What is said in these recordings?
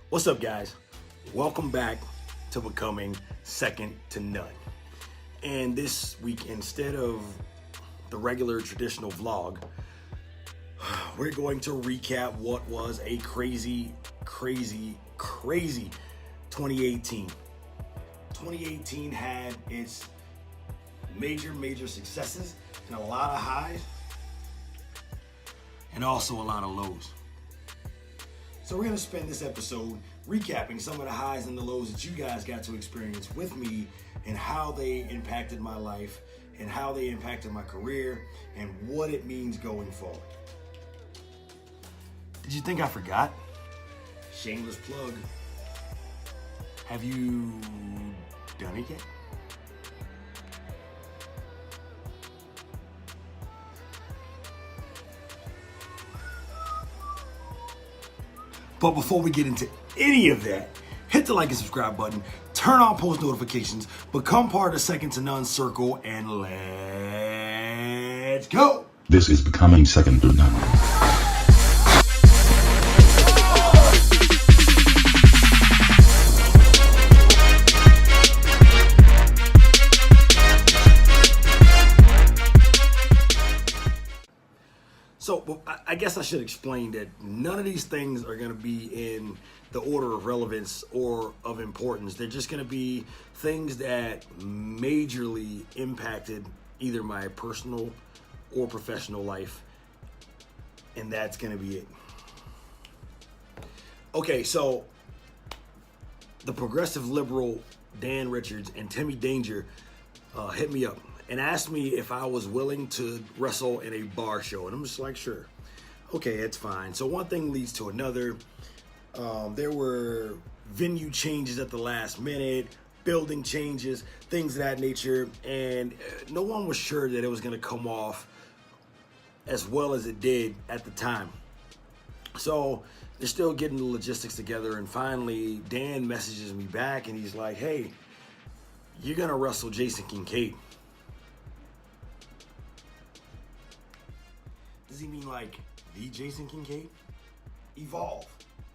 What's up, guys? Welcome back to Becoming Second to None. And this week, instead of the regular traditional vlog, we're going to recap what was a crazy 2018. 2018 had its major successes and a lot of highs and also a lot of lows. So we're gonna spend this episode recapping some of the highs and the lows that you guys got to experience with me and how they impacted my life and how they impacted my career and what it means going forward. Did you think I forgot? Shameless plug. Have you done it yet? But before we get into any of that, hit the like and subscribe button, turn on post notifications, become part of the Second to None circle, and let's go! This is Becoming Second to None. So I guess I should explain that none of these things are going to be in the order of relevance or of importance. They're just going to be things that majorly impacted either my personal or professional life. And that's going to be it. Okay, so the progressive liberal Dan Richards and Timmy Danger hit me up and asked me if I was willing to wrestle in a bar show. And I'm just like, sure. Okay, it's fine. So one thing leads to another. There were venue changes at the last minute, building changes, things of that nature. And no one was sure that it was going to come off as well as it did at the time. So they're still getting the logistics together. And finally, Dan messages me back and he's like, hey, you're going to wrestle Jason Kincaid. Does he mean like the Jason Kincaid? Evolve,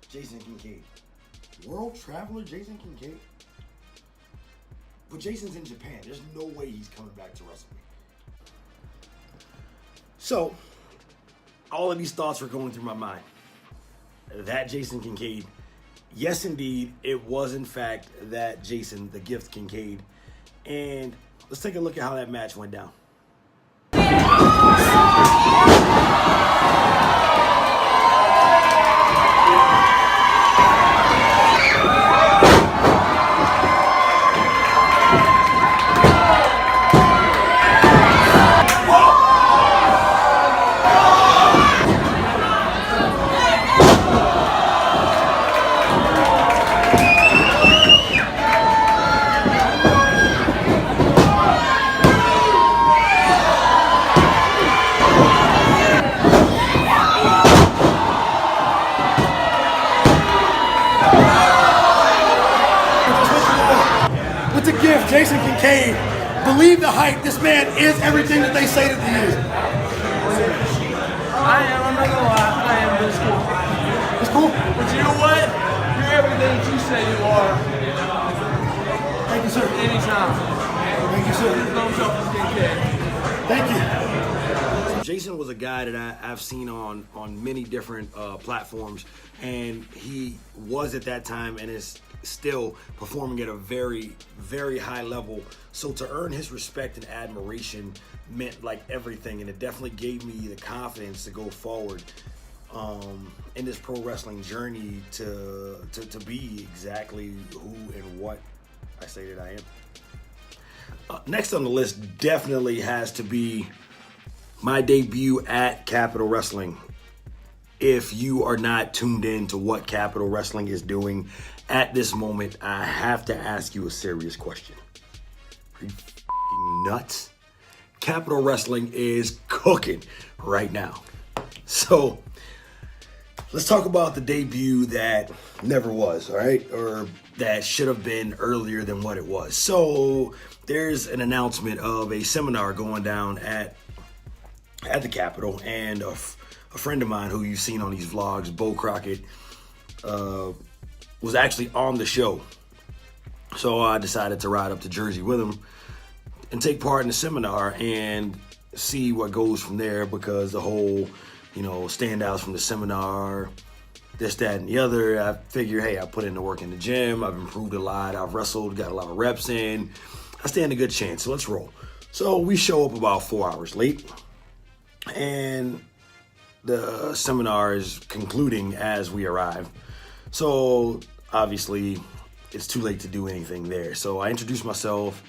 Jason Kincaid. World Traveler, Jason Kincaid? But Jason's in Japan. There's no way he's coming back to wrestle me. So, all of these thoughts were going through my mind. That Jason Kincaid. Yes, indeed, it was in fact that Jason, the Gift Kincaid. And let's take a look at how that match went down. Jason Kincaid, believe the hype. This man is everything that they say that he is. I'm not gonna lie, I am, but it's cool. It's cool? But you know what? You're everything that you say you are. Thank you, sir. Anytime. Thank you, sir. There's no selfish Kincaid. Thank you. Jason was a guy that I've seen on many different platforms, and he was at that time and is still performing at a very high level. So to earn his respect and admiration meant like everything, and it definitely gave me the confidence to go forward in this pro wrestling journey to be exactly who and what I say that I am. Next on the list definitely has to be my debut at Capital Wrestling. If you are not tuned in to what Capital Wrestling is doing at this moment, I have to ask you a serious question. Are you f***ing nuts? Capital Wrestling is cooking right now. So let's talk about the debut that never was, all right? Or that should have been earlier than what it was. So there's an announcement of a seminar going down at the Capitol, and a friend of mine who you've seen on these vlogs, Bo Crockett, was actually on the show. So I decided to ride up to Jersey with him and take part in the seminar and see what goes from there, because the whole, standouts from the seminar, this, that, and the other, I figure, hey, I put in the work in the gym. I've improved a lot. I've wrestled, got a lot of reps in. I stand a good chance, so let's roll. So we show up about 4 hours late, and the seminar is concluding as we arrive. So obviously it's too late to do anything there. So I introduced myself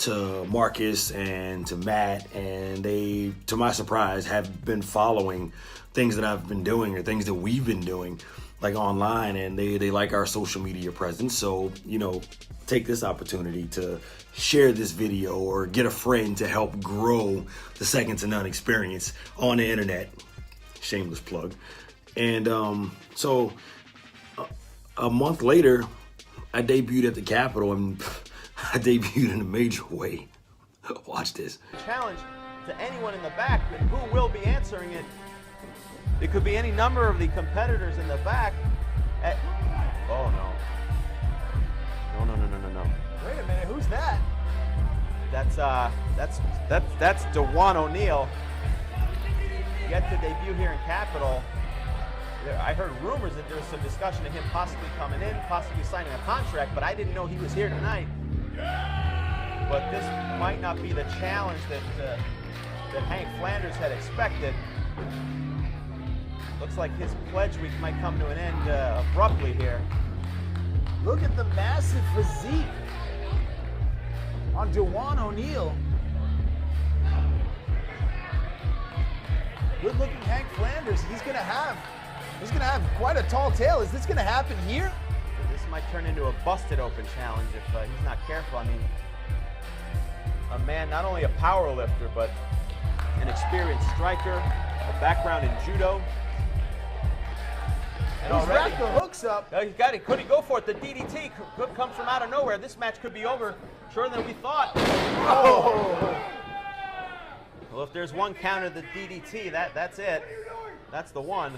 to Marcus and to Matt, and they, to my surprise, have been following things that I've been doing or things that we've been doing, like online, and they like our social media presence. So, take this opportunity to share this video or get a friend to help grow the Second to None experience on the internet. Shameless plug. And so a month later, I debuted at the Capitol, and I debuted in a major way. Watch this. Challenge to anyone in the back, and who will be answering it? It could be any number of the competitors in the back. Oh no. No. Wait a minute, who's that? That's DeJuan O'Neal. Yet to debut here in Capitol. I heard rumors that there was some discussion of him possibly coming in, possibly signing a contract, but I didn't know he was here tonight. But this might not be the challenge that Hank Flanders had expected. Looks like his pledge week might come to an end abruptly here. Look at the massive physique on DeJuan O'Neal. Good-looking Hank Flanders. He's gonna have quite a tall tail. Is this gonna happen here? This might turn into a busted open challenge if he's not careful. I mean, a man, not only a power lifter, but an experienced striker, a background in judo. And He's already wrapped the hooks up. He's got it. Could he go for it? The DDT could come from out of nowhere. This match could be over shorter than we thought. Oh! Well, if there's one counter, the DDT, that's it. That's the one.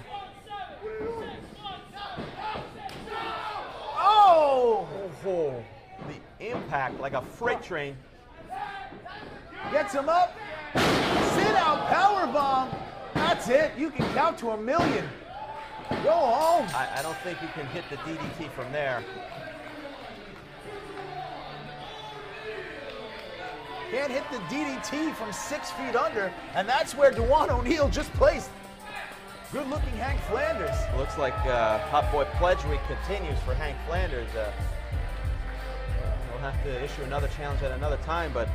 Oh! The impact, like a freight train. Gets him up. Sit out power bomb. That's it. You can count to 1,000,000. Go home. I don't think you can hit the DDT from there. Can't hit the DDT from 6 feet under, and that's where DeJuan O'Neal just placed. Good-looking Hank Flanders. Looks like Hot Boy Pledge Week continues for Hank Flanders. We'll have to issue another challenge at another time, but...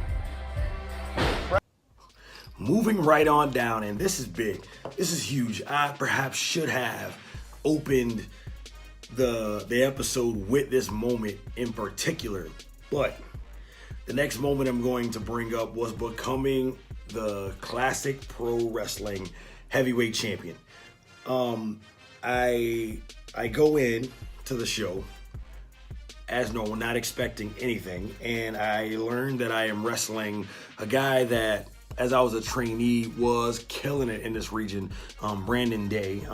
Moving right on down, and this is big. This is huge. I perhaps should have opened the episode with this moment in particular, but the next moment I'm going to bring up was becoming the Classic Pro Wrestling Heavyweight Champion. I go in to the show as normal, not expecting anything, and I learned that I am wrestling a guy that, as I was a trainee, was killing it in this region, Brandon Day.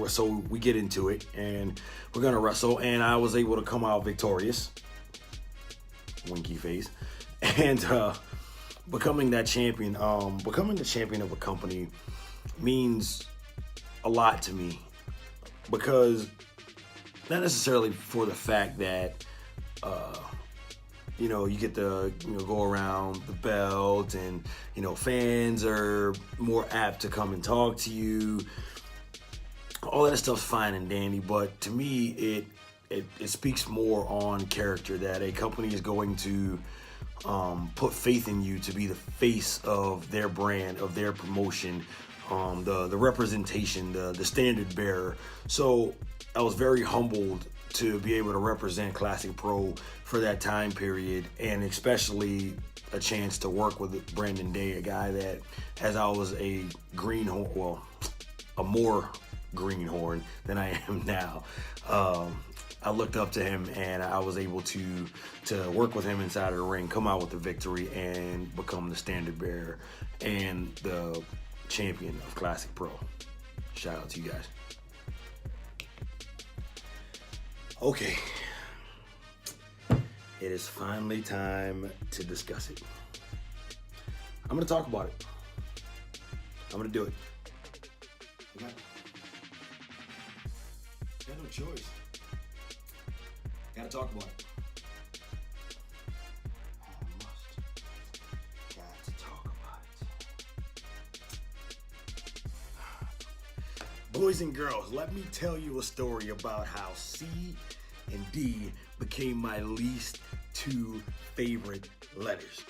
So we get into it, and we're gonna wrestle, and I was able to come out victorious. Winky face. And becoming that champion, becoming the champion of a company means a lot to me, because not necessarily for the fact that you get to go around the belt, and fans are more apt to come and talk to you. All that stuff's fine and dandy, but to me it speaks more on character, that a company is going to put faith in you to be the face of their brand, of their promotion, the representation, the standard bearer. So I was very humbled to be able to represent Classic Pro for that time period, and especially a chance to work with Brandon Day, a guy that, as I was a more greenhorn than I am now, I looked up to him, and I was able to work with him inside of the ring, come out with the victory, and become the standard bearer and the champion of Classic Pro. Shout out to you guys. Okay, it is finally time to discuss it. I'm gonna talk about it. I'm gonna do it. Okay. Got no choice. Gotta talk about it. I must. Got to talk about it. Boys and girls, let me tell you a story about how C and D became my least two favorite letters.